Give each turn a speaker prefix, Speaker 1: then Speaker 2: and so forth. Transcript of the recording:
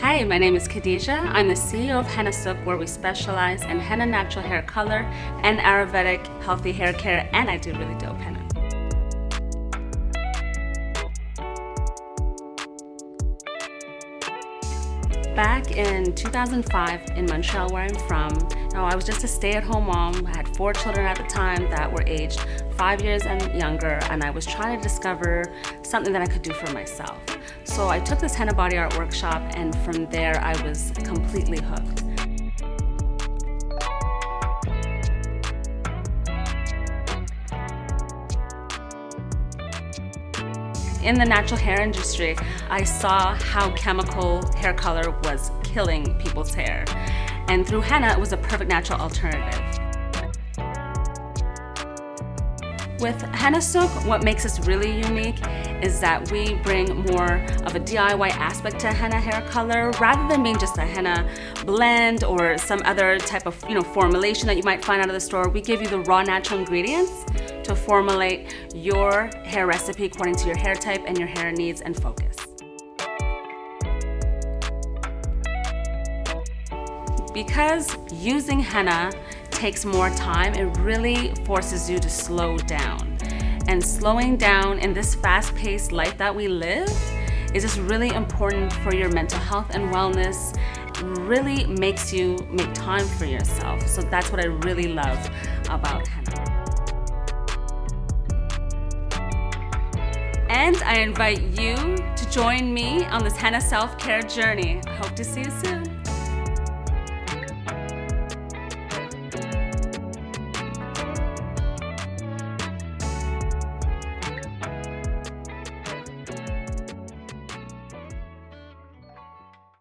Speaker 1: Hi, my name is Khadija. I'm the CEO of Henna Sooq, where we specialize in henna natural hair color and ayurvedic healthy hair care, and I do really dope henna. Back in 2005 in Montreal, where I'm from, I was just a stay-at-home mom. I had 4 children at the time that were aged 5 years and younger, and I was trying to discover something that I could do for myself. So I took this henna body art workshop, and from there I was completely hooked. In the natural hair industry, I saw how chemical hair color was killing people's hair. And through henna, it was a perfect natural alternative. With Henna Sooq, what makes us really unique is that we bring more of a DIY aspect to henna hair color, rather than being just a henna blend or some other type of formulation that you might find out of the store. We give you the raw natural ingredients to formulate your hair recipe according to your hair type and your hair needs and focus. Because using henna takes more time, it really forces you to slow down. And slowing down in this fast-paced life that we live is just really important for your mental health and wellness. It really makes you make time for yourself. So that's what I really love about henna. And I invite you to join me on this henna self-care journey. I hope to see you soon.